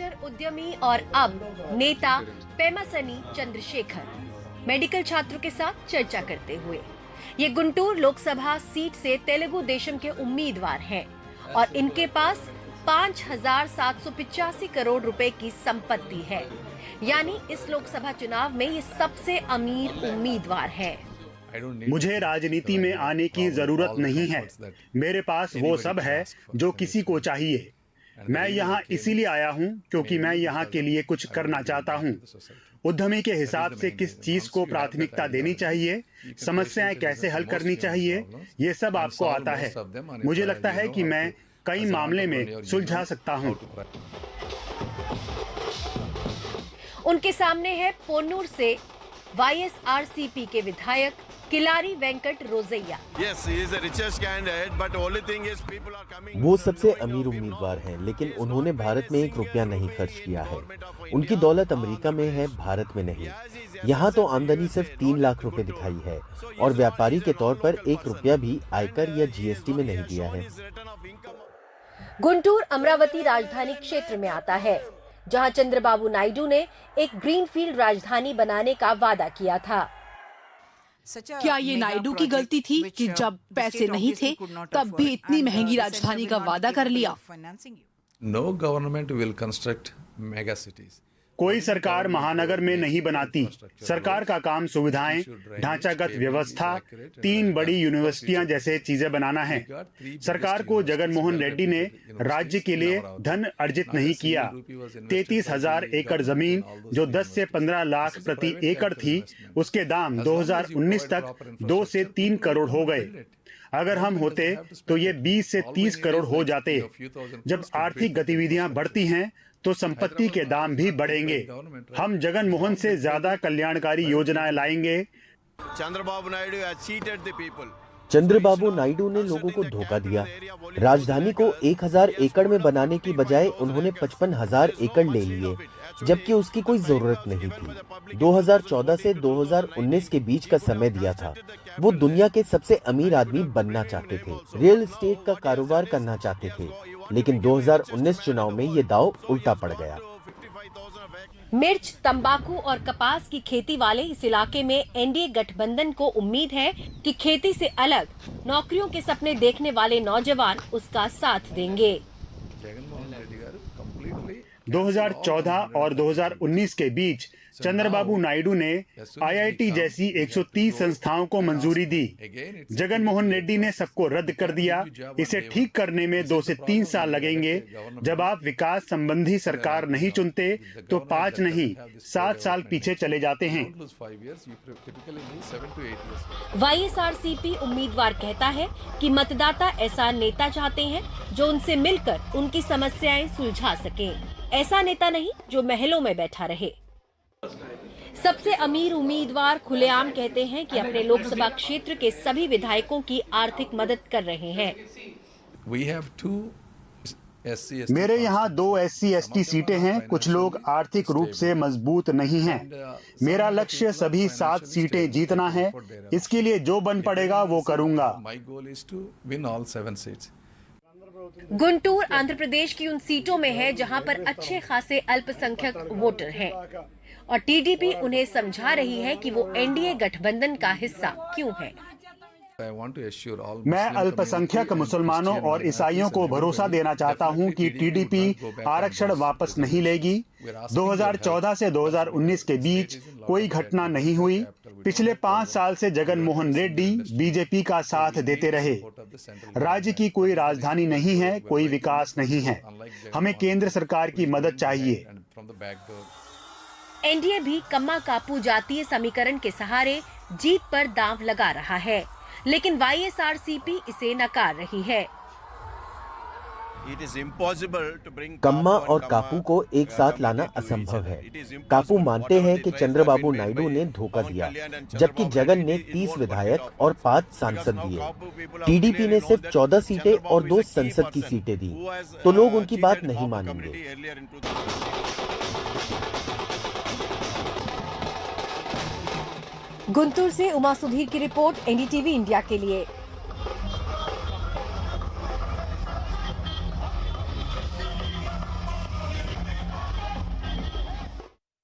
Actor, उद्यमी और अब नेता पेमासनी चंद्रशेखर मेडिकल छात्रों के साथ चर्चा करते हुए। ये गुंटूर लोकसभा सीट से तेलुगु देशम के उम्मीदवार हैं और इनके पास 5,785 करोड़ रुपए की संपत्ति है, यानी इस लोकसभा चुनाव में ये सबसे अमीर उम्मीदवार है। मुझे राजनीति में आने की जरूरत नहीं है। मेरे पास वो सब है जो किसी को चाहिए। मैं यहाँ इसीलिए आया हूँ क्योंकि मैं यहाँ के लिए कुछ करना चाहता हूँ। उद्यमी के हिसाब से किस चीज को प्राथमिकता देनी चाहिए, समस्याएं कैसे हल करनी चाहिए, ये सब आपको आता है। मुझे लगता है कि मैं कई मामले में सुलझा सकता हूँ। उनके सामने है पोन्नूर से वाईएसआरसीपी के विधायक किलारी वेंकट रोजैया। वो सबसे अमीर उम्मीदवार हैं, लेकिन उन्होंने भारत में 1 रुपया नहीं खर्च किया है। उनकी दौलत अमेरिका में है, भारत में नहीं। यहाँ तो आमदनी सिर्फ 3 लाख रुपए दिखाई है और व्यापारी के तौर पर 1 रुपया भी आयकर या जीएसटी में नहीं दिया है। गुंटूर अमरावती राजधानी क्षेत्र में आता है, जहाँ चंद्रबाबू नायडू ने एक ग्रीनफील्ड राजधानी बनाने का वादा किया था। क्या ये नायडू की गलती थी कि जब पैसे नहीं थे तब भी इतनी महंगी राजधानी का वादा कर लिया? No government will construct mega cities. कोई सरकार महानगर में नहीं बनाती। सरकार का काम सुविधाएं, ढांचागत व्यवस्था, 3 बड़ी यूनिवर्सिटियां जैसे चीजें बनाना है। सरकार को जगन मोहन रेड्डी ने राज्य के लिए धन अर्जित नहीं किया। 33,000 एकड़ जमीन जो 10 से 15 लाख प्रति एकड़ थी, उसके दाम 2019 तक 2 से 3 करोड़ हो गए। अगर हम होते तो ये 20 से 30 करोड़ हो जाते। जब आर्थिक गतिविधियां बढ़ती हैं तो संपत्ति के दाम भी बढ़ेंगे। हम जगन मोहन से ज्यादा कल्याणकारी योजनाएं लाएंगे। चंद्रबाबू नायडू ने लोगों को धोखा दिया। राजधानी को 1,000 एकड़ में बनाने की बजाय उन्होंने 55,000 एकड़ ले लिए, जबकि उसकी कोई जरूरत नहीं थी। 2014 से 2019 के बीच का समय दिया था। वो दुनिया के सबसे अमीर आदमी बनना चाहते थे, रियल एस्टेट का कारोबार करना चाहते थे, लेकिन 2019 चुनाव में ये दांव उल्टा पड़ गया। मिर्च, तंबाकू और कपास की खेती वाले इस इलाके में एनडीए गठबंधन को उम्मीद है कि खेती से अलग नौकरियों के सपने देखने वाले नौजवान उसका साथ देंगे। 2014 और 2019 के बीच चंद्रबाबू नायडू ने आईआईटी जैसी 130 संस्थाओं को मंजूरी दी। जगन मोहन रेड्डी ने सबको रद्द कर दिया। इसे ठीक करने में 2 से 3 साल लगेंगे। जब आप विकास संबंधी सरकार नहीं चुनते तो 5 नहीं 7 साल पीछे चले जाते हैं। वाईएसआरसीपी उम्मीदवार कहता है कि मतदाता ऐसा नेता चाहते हैं जो उनसे मिलकर उनकी समस्याएं सुलझा सके, ऐसा नेता नहीं जो महलों में बैठा रहे। सबसे अमीर उम्मीदवार खुलेआम कहते हैं कि अपने लोकसभा क्षेत्र के सभी विधायकों की आर्थिक मदद कर रहे हैं। मेरे यहाँ 2 SC/ST सीटें हैं। कुछ लोग आर्थिक रूप से मजबूत नहीं हैं। मेरा लक्ष्य सभी 7 सीटें जीतना है। इसके लिए जो बन पड़ेगा वो करूँगा। गुंटूर आंध्र प्रदेश की उन सीटों में है जहां पर अच्छे खासे अल्पसंख्यक वोटर हैं और टीडीपी उन्हें समझा रही है कि वो एनडीए गठबंधन का हिस्सा क्यों है। मैं अल्पसंख्यक मुसलमानों और ईसाइयों को भरोसा देना चाहता हूं कि टीडीपी आरक्षण वापस नहीं लेगी। 2014 से 2019 के बीच कोई घटना नहीं हुई। पिछले 5 साल से जगन मोहन रेड्डी बीजेपी का साथ देते रहे। राज्य की कोई राजधानी नहीं है, कोई विकास नहीं है। हमें केंद्र सरकार की मदद चाहिए। एनडीए भी कम्मा कापू जातीय समीकरण के सहारे जीत पर दांव लगा रहा है, लेकिन वाईएसआरसीपी इसे नकार रही है। कम्मा और कापू को एक साथ लाना असंभव है। कापू मानते हैं कि चंद्रबाबू नायडू ने धोखा दिया, जबकि जगन ने 30 विधायक और 5 सांसद दिए। टीडीपी ने सिर्फ 14 सीटें और 2 संसद की सीटें दी, तो लोग उनकी बात नहीं मानेंगे। गुंटूर से उमा सुधीर की रिपोर्ट, एनडीटीवी इंडिया के लिए।